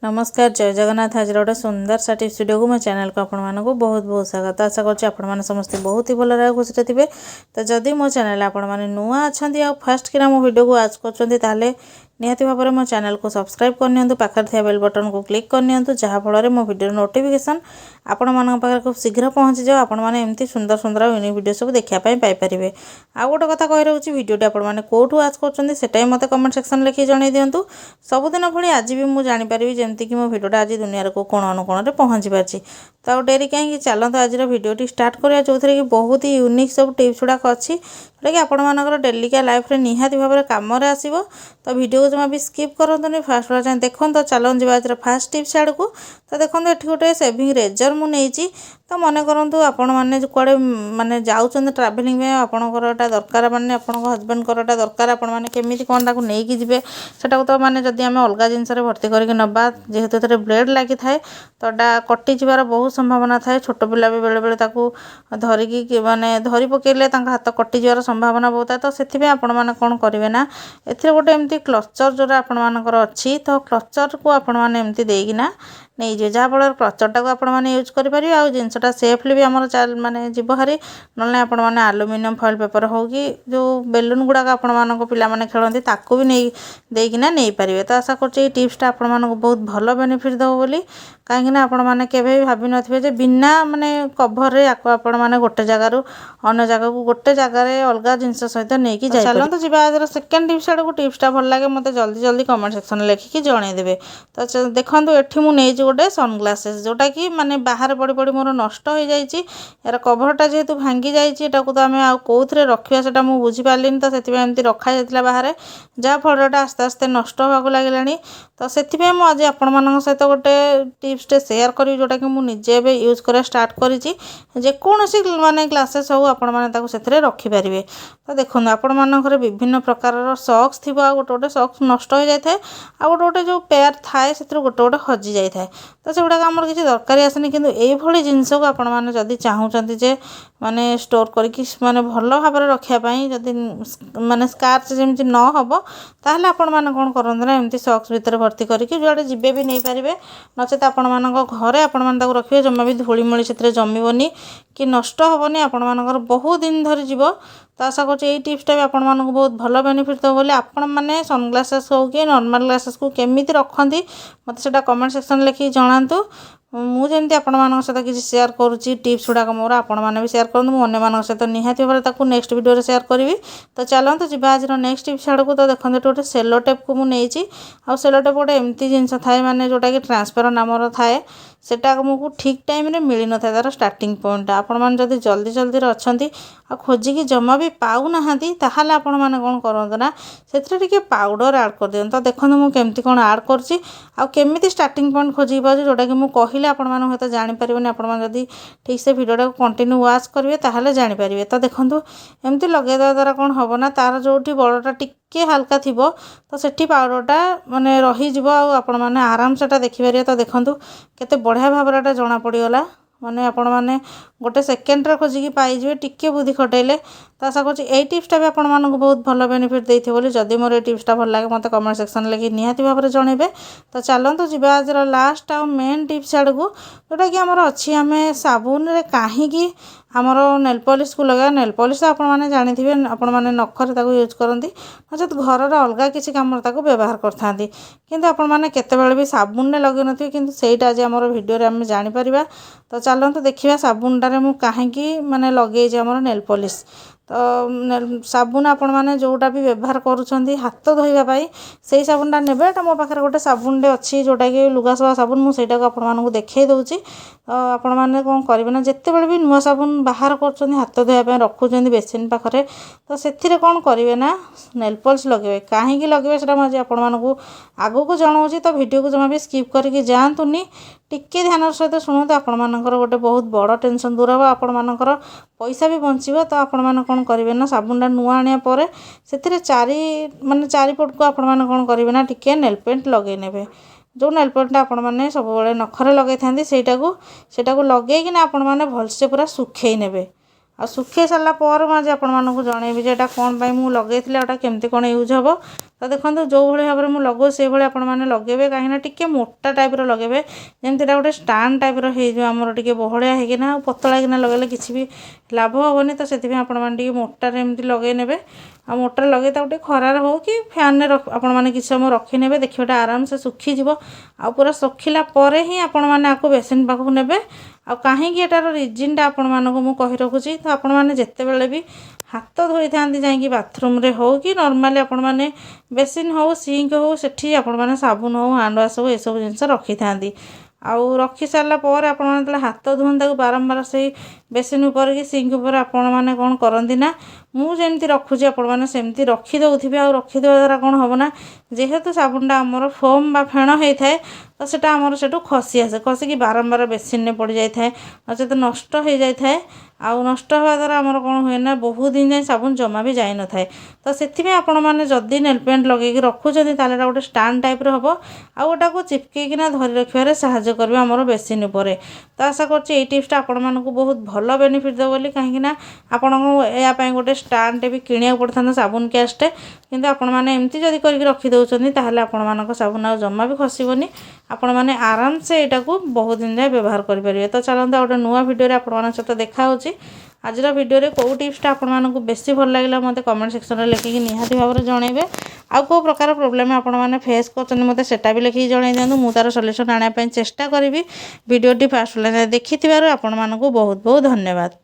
नमस्कार जय जगन्नाथ। आज गोटे सुंदर सा टिप्स वीडियो को मो चैनल को आपण बहुत बहुत स्वागत। आशा करुँच आपण समस्त बहुत ही भल रहा खुशी थे। तो जदि मो चैनल आपण मैंने नुआ अच्छा फास्ट कि मो वीडियो को आज कर निहाती भाव में मो चैनल को सब्सक्राइब करनी पाखर थी बेल बटन को क्लिक करनी जहाँफल मो वीडियो नोटिफिकेशन आपण मान पाखे खूब शीघ्र पहुँची जाओ। आपण मैंने एमती सुंदर सुंदर यूनिक वीडियो सब देखापी पाइपर। आउ गोटे कथा कही रोचे वीडियोटी आपने कौटू आज कर मत कमेंट सेक्शन लिखिक जन दिंतु। सबुदिन भली आज भी मुझे जानीपरि जमीक मो भिडियोटा आज दुनिया को कोण अनुकोण में पहुँची पार्टी। तो आ डेरी कहीं चलते आज भिडियोटी स्टार्ट करा जो थी कि बहुत ही यूनिक सब टिप्स गुड़ाक अच्छी जोटा कि आपर डेलिका लाइफ निहाती भाव में कम आसो। तो वीडियो को जमा भी स्किप करतुनि फास्ट वाला देखो। तो चलते जावा आज फास्ट टिप्स आड़ को। तो देखो ये गोटे सेविंग रेजर मुझे तो मन करूँ आपण मैंने कड़े मानने जाऊँ ट्राभेलिंग में आपंकर दरकार मानने आप हजबैंड कोटा दरकार आपण मैंने केमी कौन ताक नहीं जी सेटा तो मानने जदि आम अलग जिनस भर्ती करके नवा जेहेतु ये ब्लेड लगी थाए तो कटि जबार बहुत संभावना थाए। छोट पिला भी बेले बेले धरिकी माने धरी पकेले हाथ कटि जबार संभावना बहुत है। तो से आपण मैंने कौन करेंगे ना ए गोटे एमती क्लचर जोरा आपण मानकर अच्छी तो क्लचर को आपण मैंने एमती देना नहीं जे जहाँफल क्लचरटा को आपण मैंने यूज करेंगे आ जिनसा सेफ्ली भी आम मानने जीव हारी ना आपण मैंने आलुमिनियम फॉइल पेपर हो कि जो बेलून गुड़ाक आपण मान पे खेलती ताकू भी नहीं देना नहीं पारे। तो आशा कर टिप्सटा आपण मानक बहुत भल बेनिफिट दब बोली कहीं आपण मैंने केवे भाभी नथिबे बिना माने कभर रे आपण मैंने गोटे जगार अन्य जगह को गोटे जगार अलग जिनस सहित नहीं जाए। चलते जीवा आज सेकेंड टिप्स आड़ को टिप्सटा भल लगे मत जल्दी जल्दी कमेंट सेक्शन लिखिकी जनईदेवे। तो देखो ये मुझे गोटे सनग्लासेस जोटा कि माने बाहर पड़ी पड़ी मोर नष्ट हो जाइए यार कभरटा जेहेतु भांगी जाइए को तो आम आउे रखा से मुझे बुझीपारे। तो से एमती रखा जाता बाहर जहाँफल आस्ते आस्ते नष्ट होगा लगे। तो से आज आपण मान सहित गोटे टिप्सटे सेयार करी जोटा कि मुझे यूज कर स्टार्ट करेकोसी माने ग्लासेस हो आपण मैंने रखिपारे। तो देखो आपण मानक विभिन्न प्रकार सक्स थी गोटे गोटे सक्स नष्ट हो जाए आ गोटे गोटे जो पेयर थाए से गोटे गोटे हजि जाए। तो से गुड़ाक आमर किसी दरकार आसेनी किंतु एभली जिनस को आपण मैंने जदि चाहूँगी जे माने स्टोर करके माने भल भाव में रखापी जदि माने स्कार्च जमी न हम ताहले आपण मैंने कौन करते ना एमती सक्स भितर भर्ती करके जुआड़े जीवे भी नहीं पारे नचेत आपण मानक घरे आपण मैंने रखिए जमा भी धूलीमूली से जमीबनी कि नष्ट हेनी आपण मानकर बहुत दिन धरी जीव। तो आशा कर टिप्सटा भी आपण मानक बहुत भल बेनिफिट दब बोली आपण मैंने सनग्लासेस हो कि नॉर्मल ग्लासेस को केमी रखती मत से कमेंट सेक्शन लिखिक जनातु। मुझे आपण मान सहित किसी शेयर करुँची टिप्स गुड़ाक मोर आपण मैंने भी शेयर करूँ मुझे मान सहित निहाती भाव में नेक्स्ट वीडियो शेयर करी। तो चलते जीवा आज नेक्स्ट टिप्स आड़ को। तो देखते गोटे सेलो टेप को मुझे आ सेलो टेप गोटे एमती जिनस थाए माने जोटा कि ट्रांसपेरेंट नामर थाए सेटा आमको ठीक टाइम रे मिल न था तार स्टार्टिंग पॉइंट आपण मैंने जदि जल्दी जल्दी अच्छी आ खोजिकी जमा भी पाऊना ताहले आपण मैंने कौन करते ना से पाउडर आड कर दिखाँ। तो देखो मुझे कौन आड करमी स्टार्टिंग पॉइंट खोजिक पाऊँ जोटा कि मुझे कहले आपण मैंने हयत जानीपारे आपण जदि ठीक से भिडियोटा कंटिन्यू वाच करेंगे ताहले जानीपारे। तो देखो एमती लगेदेवा द्वारा कौन हम ना तार जो बड़टा टिके हल्का थी तो सेठी पाउडरटा माने रही आपण मैंने आराम से देखिपारे। तो देखो केते बढ़िया भाव में जना पड़गला माने आपण मैंने गोटे सेकेंड खोजिकी पाइबे टिके बुद्धि खटेले। तो आशा कर टिप्सटा भी आपण मानक बहुत भल बेनिफिट देती बोली जदि मोर ये टिप्सटा भल लगे मत कमेंट सेक्शन लिखि निहाती भाव में जनइबे। तो चलते जीवा आज लास्ट आ मेन टिप्स आड़ को जोटा कि आमर अच्छी आम साबुन रे कहीं आमर नेल पॉलिश को लगा नेल पॉलिश आपण मैंने जानी आपण मैंने नखरे यूज करती नचेत घर अलग किसी कम व्यवहार करते किंतु आपण मैंने केतेबेले भी साबुन ने लगे नथिबे किंतु सेटा आज आमर वीडियो आम जानीपर। तो चलते देखिए साबुनटारे मु कहीं माने लगे आमर नेल पॉलिश। तो साबुन आपण मैंने जोटा भी व्यवहार करुँच हाथ धोवाई से साबुनटा ने मो पाखे गोटे साबुनटे अच्छी जोटा कि लुगा सफा साबुन मुझे आपको देखई दूसरी। तो आपण मैंने कौन करेंगे ना जिते बड़े भी नुआ साबुन बाहर कर हाथ धोवाई रखुच्च बेसिन पाखे तो से कौन करेंगे ना नेल पॉलिश लगे कहीं लगे से मुझे आपको आगू को जनाऊँगी। तो वीडियो को जमा भी स्किप करके जातुनि टिके ध्यान सहित शुणु आपण मानकर गोटे बहुत बड़ टेंशन दूर हे आपण मानकर पैसा भी बंचो। तो आपण मैंने कौन करेंगे ना साबुनटा नुआ आने पर से चारिपट को आपण मैंने कौन करेंगे ना टिके नेल पेंट लगे ने जो नेल पेंटा आपण मैंने सब नखरे लगे था सेटा को लगे कि आपण मैंने भलसे पूरा सुखे ने आ सुखी सारा पर मुझे आपको जनइबी जे कौन मुझे लगे केमती कौन यूज हम तो देखो जो भाई भाव में लगो से भाई आपने लगे कहीं टी मोटा टाइप लगे जमी गोटे स्टाण टाइप रमर टे बहलिया होना पतला किना लगे किसी भी लाभ हेनी तो से आपने मोटार एमती लगे ने आ मोटर लगे तो खरार हो कि फैन आपने किसी समय रखी ने देखिए आराम से सुखीज आ पूरा सुखिला ही आपण मैंने आपको बेसिन पाखक ने आ कहीं एटार रिजिनटा आपण मानक कही रखुची तो आपण मैंने जिते बड़े भी हाथ धोई था जा बाथरूम रे हो कि नॉर्मली आपण मैंने बेसिन हो सिंक हो सेठी आपण मैंने साबुन हो हैंड वाश हो ये सब जिन रखी था आउ रखी सारा पर आप हाथ धुआं बारंबार से बेसिन उपर कि सिंक उपर आपण मैंने कौन करती ना मुझे रखुची आपण मैंने सेमती रखीदे आ रखीदेवा द्वारा कौन हम ना जेहेतु साबुनटा आमर फोम बा फेण होता है तो सेटा आमर से खसी आसे खसिकी बारंबार बेसिन में पड़ जाए नचेत नष्ट हो जाए आउ नष्ट हवा द्वारा आमर कौन हुए ना बहुत दिन जाए साबुन जमा भी जाए न थाए तो से आपण मैंने जदि नेल पेंट लगे रखुच्छे ताले गोटे स्टाण टाइप हम आ गोटा को चिपकईकिना धरी रखार साहाଯ୍य कर आमर बेसिन उपर तो आशा कर टिप्सटा आपण मानक बहुत भल बेनिफिट दे बोली कहीं आपण यापाई गोटे स्टाणटे भी किणा पड़ता साबुन कैशटे किंतु आपण मैंने एमती जदि करके रखिदे ताहले आपण मानक साबुन आ जमा भी खसबनी आपण मैंने आराम से यहाँ को बहुत दिन जाए व्यवहार करेंगे। तो चलते गोटे नुआ भिडियो आपण सहित देखा आज भिडियो रे कौ टिप्सटा आपण मानक बेसी भल लगे मत कमेंट सेक्शन में लिखिकी निहाती भाव में जनइबे आउ को प्रकार प्रोब्लेम आपण मैंने फेस कर मत सेटा भी लिखिकी जन दिखाँ मु तार सल्यूशन आने चेष्टा करी भिडियोटी फास्ट देखि आपण मानक बहुत बहुत धन्यवाद।